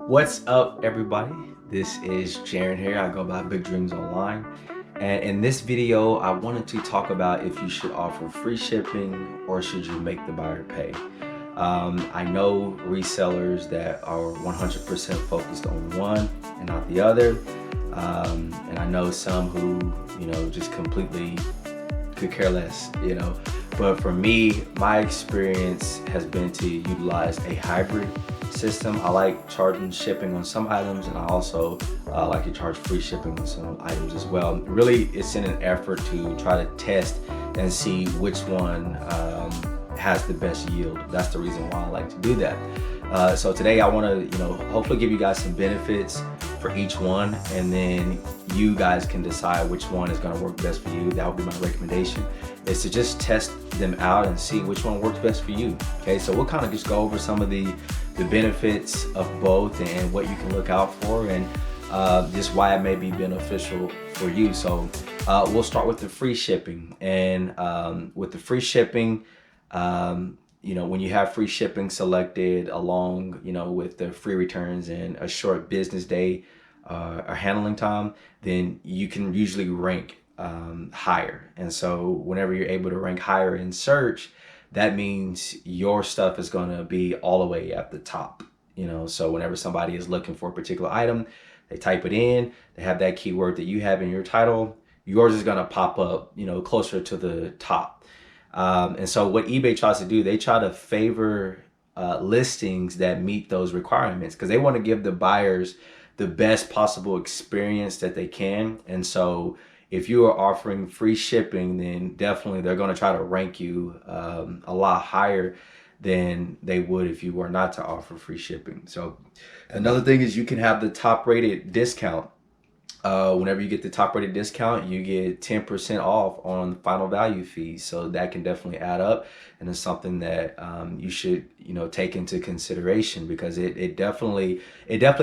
What's up, everybody? This is Gerron here. I go by Big Dreams Online. And in this video, I wanted to talk about if you should offer free shipping or should you make the buyer pay. I know resellers that are 100% focused on one and not the other. And I know some who, just completely could care less. But for me, my experience has been to utilize a hybrid system. I like charging shipping on some items, and I also like to charge free shipping on some items as well. Really, it's in an effort to try to test and see which one has the best yield. That's the reason why I like to do that. So today I want to, hopefully give you guys some benefits for each one, and then you guys can decide which one is going to work best for you. That would be my recommendation, is to just test them out and see which one works best for you. Okay, so we'll kind of just go over some of the benefits of both and what you can look out for, and just why it may be beneficial for you. So we'll start with the free shipping. And with the free shipping, when you have free shipping selected along, with the free returns and a short business day or handling time, then you can usually rank higher. And so whenever you're able to rank higher in search, that means your stuff is going to be all the way at the top. So whenever somebody is looking for a particular item, they type it in, they have that keyword that you have in your title, yours is going to pop up, closer to the top. And so what eBay tries to do, they try to favor listings that meet those requirements, because they want to give the buyers the best possible experience that they can. And so if you are offering free shipping, then definitely they're going to try to rank you a lot higher than they would if you were not to offer free shipping. So another thing is you can have the top rated discount. Whenever you get the top rated discount, you get 10% off on final value fees. So that can definitely add up, and it's something that you should take into consideration, because it definitely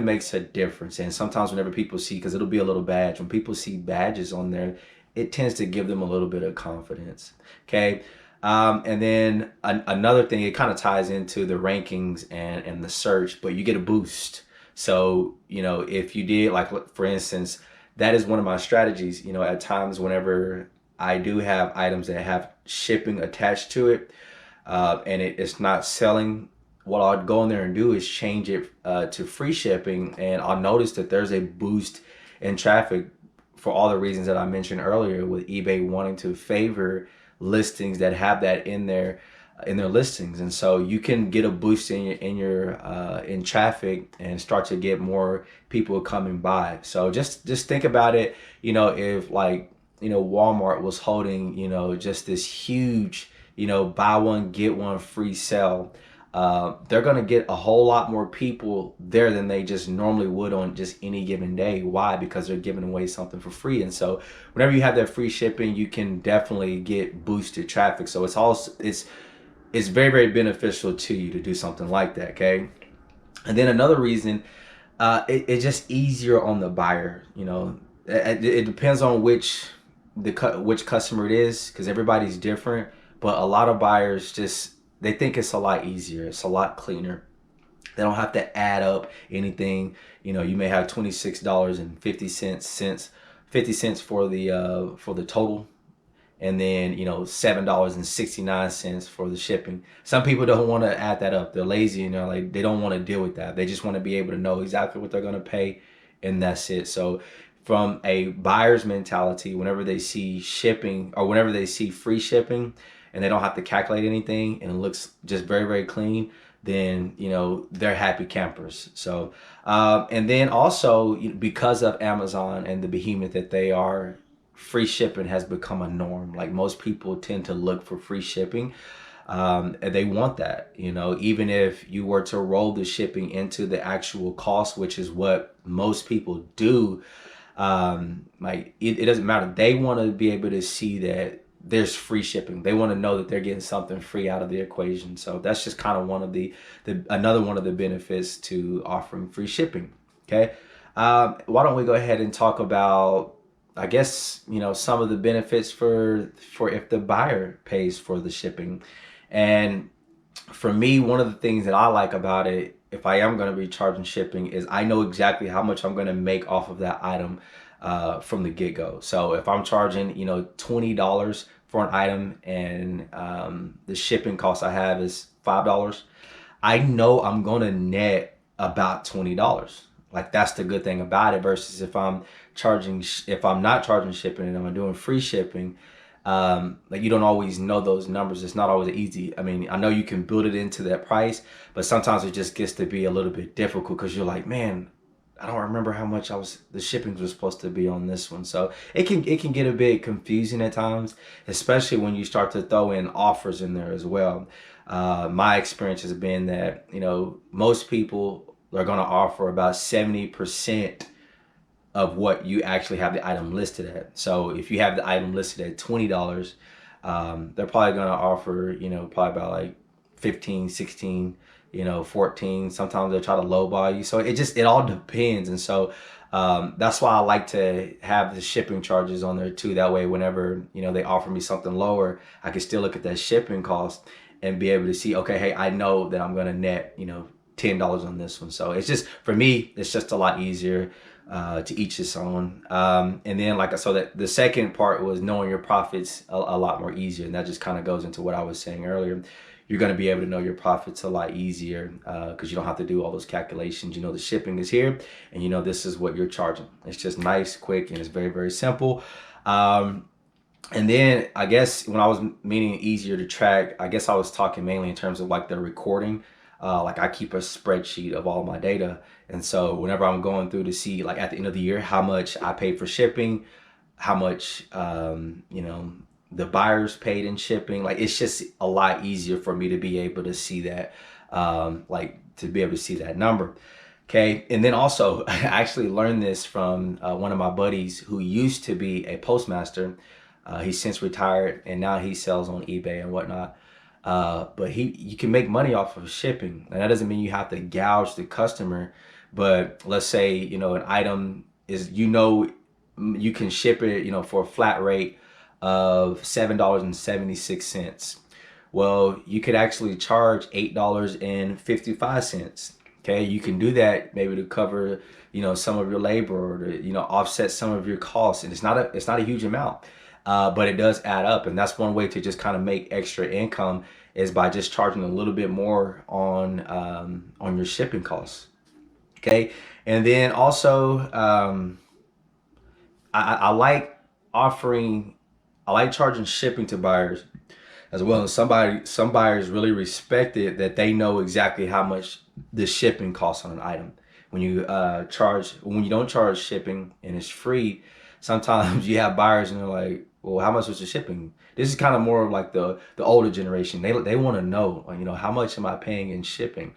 makes a difference. And sometimes whenever people see, because it'll be a little badge, when people see badges on there, it tends to give them a little bit of confidence. Okay. And then another thing, it kind of ties into the rankings and the search, but you get a boost. So, if you did, like, for instance, that is one of my strategies, at times whenever I do have items that have shipping attached to it, and it's not selling, what I'll go in there and do is change it to free shipping, and I'll notice that there's a boost in traffic for all the reasons that I mentioned earlier, with eBay wanting to favor listings that have that in their listings. And so you can get a boost in traffic and start to get more people coming by. So just think about it, if, like, Walmart was holding, just this huge, buy one get one free sale, they're going to get a whole lot more people there than they just normally would on just any given day. Why? Because they're giving away something for free. And so whenever you have that free shipping, you can definitely get boosted traffic. So it's very, very beneficial to you to do something like that. Okay. And then another reason, it's just easier on the buyer. It depends on which customer it is, because everybody's different. But a lot of buyers they think it's a lot easier. It's a lot cleaner. They don't have to add up anything. You may have $26.50 for the total, and then $7.69 for the shipping. Some people don't want to add that up. They're lazy, and they don't want to deal with that. They just want to be able to know exactly what they're going to pay, and that's it. So from a buyer's mentality, whenever they see shipping, or whenever they see free shipping, and they don't have to calculate anything, and it looks just very, very clean, then they're happy campers. So and then also, because of Amazon and the behemoth that they are, free shipping has become a norm. Like, most people tend to look for free shipping, and they want that. Even if you were to roll the shipping into the actual cost, which is what most people do, like, it doesn't matter. They want to be able to see that there's free shipping. They want to know that they're getting something free out of the equation. So that's just kind of one of another one of the benefits to offering free shipping. Okay. Why don't we go ahead and talk about, I guess, some of the benefits for if the buyer pays for the shipping. And for me, one of the things that I like about it, if I am going to be charging shipping, is I know exactly how much I'm going to make off of that item from the get-go. So if I'm charging, $20 for an item, and the shipping cost I have is $5, I know I'm going to net about $20. Like, that's the good thing about it, versus if I'm not charging shipping and I'm doing free shipping, like, you don't always know those numbers. It's not always easy. I mean, I know you can build it into that price, but sometimes it just gets to be a little bit difficult because you're like, man, I don't remember how much the shipping was supposed to be on this one. So it can get a bit confusing at times, especially when you start to throw in offers in there as well. My experience has been that, most people are going to offer about 70% of what you actually have the item listed at. So if you have the item listed at $20, they're probably going to offer, probably about like 15, 16, 14. Sometimes they'll try to lowball you. So it all depends. And so that's why I like to have the shipping charges on there too. That way, whenever, they offer me something lower, I can still look at that shipping cost and be able to see, okay, hey, I know that I'm going to net, $10 on this one. So it's just, for me, it's just a lot easier, to each his own. And then, so that the second part was knowing your profits a lot more easier. And that just kind of goes into what I was saying earlier. You're going to be able to know your profits a lot easier, because you don't have to do all those calculations. The shipping is here, and this is what you're charging. It's just nice, quick, and it's very, very simple. And then I guess when I was meaning easier to track, I guess I was talking mainly in terms of like the recording. Like, I keep a spreadsheet of all my data. And so whenever I'm going through to see, like, at the end of the year, how much I paid for shipping, how much, the buyers paid in shipping, like, it's just a lot easier for me to be able to see that, to be able to see that number. Okay. And then also, I actually learned this from one of my buddies who used to be a postmaster. He's since retired, and now he sells on eBay and whatnot. But you can make money off of shipping, and that doesn't mean you have to gouge the customer. But let's say, an item is, you can ship it, for a flat rate of $7.76. Well, you could actually charge $8.55. Okay, you can do that maybe to cover, some of your labor, or to, offset some of your costs, and it's not a huge amount. But it does add up, and that's one way to just kind of make extra income, is by just charging a little bit more on your shipping costs. Okay, and then also, I like charging shipping to buyers as well. And some buyers really respect it, that they know exactly how much the shipping costs on an item. When you don't charge shipping and it's free, sometimes you have buyers and they're like, well, how much was the shipping? This is kind of more of like the older generation. They want to know, how much am I paying in shipping?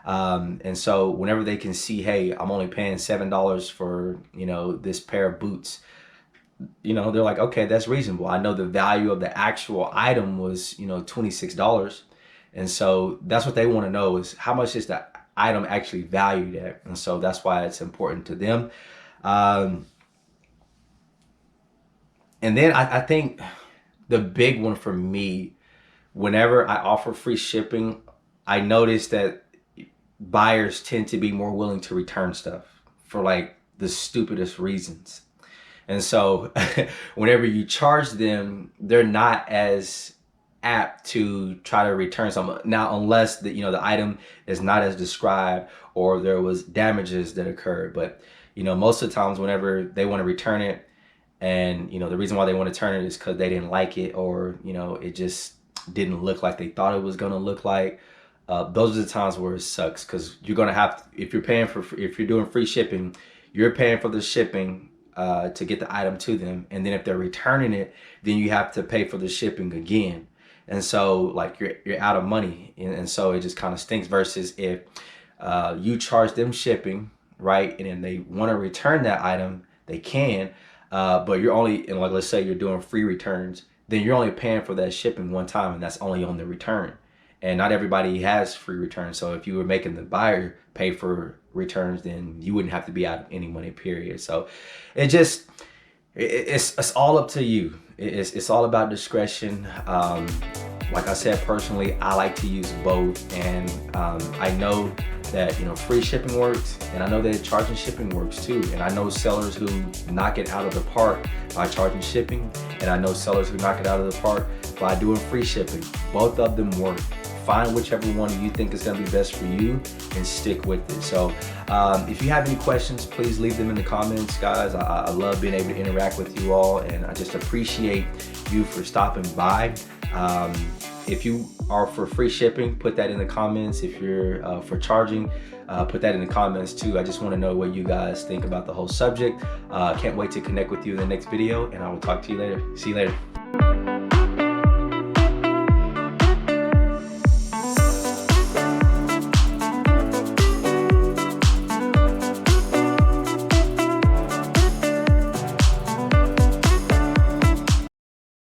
And so whenever they can see, hey, I'm only paying $7 for, this pair of boots, they're like, okay, that's reasonable. I know the value of the actual item was, $26. And so that's what they want to know, is how much is the item actually valued at? And so that's why it's important to them. And then I think the big one for me, whenever I offer free shipping, I notice that buyers tend to be more willing to return stuff for like the stupidest reasons. And so whenever you charge them, they're not as apt to try to return some. Now, unless the item is not as described, or there was damages that occurred. But most of the times, whenever they want to return it, and the reason why they want to turn it is because they didn't like it, or it just didn't look like they thought it was going to look like. Those are the times where it sucks, because you're going to have to, if you're doing free shipping, you're paying for the shipping to get the item to them. And then if they're returning it, then you have to pay for the shipping again. And so, like, you're out of money. And so it just kind of stinks, versus if you charge them shipping, right, and then they want to return that item, they can. But you're only, and like, let's say you're doing free returns, then you're only paying for that shipping one time, and that's only on the return. And not everybody has free returns. So if you were making the buyer pay for returns, then you wouldn't have to be out of any money, period. So it's all up to you. It's all about discretion. Like I said, personally, I like to use both, and I know that, you know, free shipping works, and I know that charging shipping works too. And I know sellers who knock it out of the park by charging shipping, and I know sellers who knock it out of the park by doing free shipping. Both of them work. Find whichever one you think is going to be best for you and stick with it. So if you have any questions, please leave them in the comments, guys. I love being able to interact with you all, and I just appreciate you for stopping by. If you are for free shipping, put that in the comments. If you're for charging, put that in the comments too. I just want to know what you guys think about the whole subject. Can't wait to connect with you in the next video, and I will talk to you later. See you later.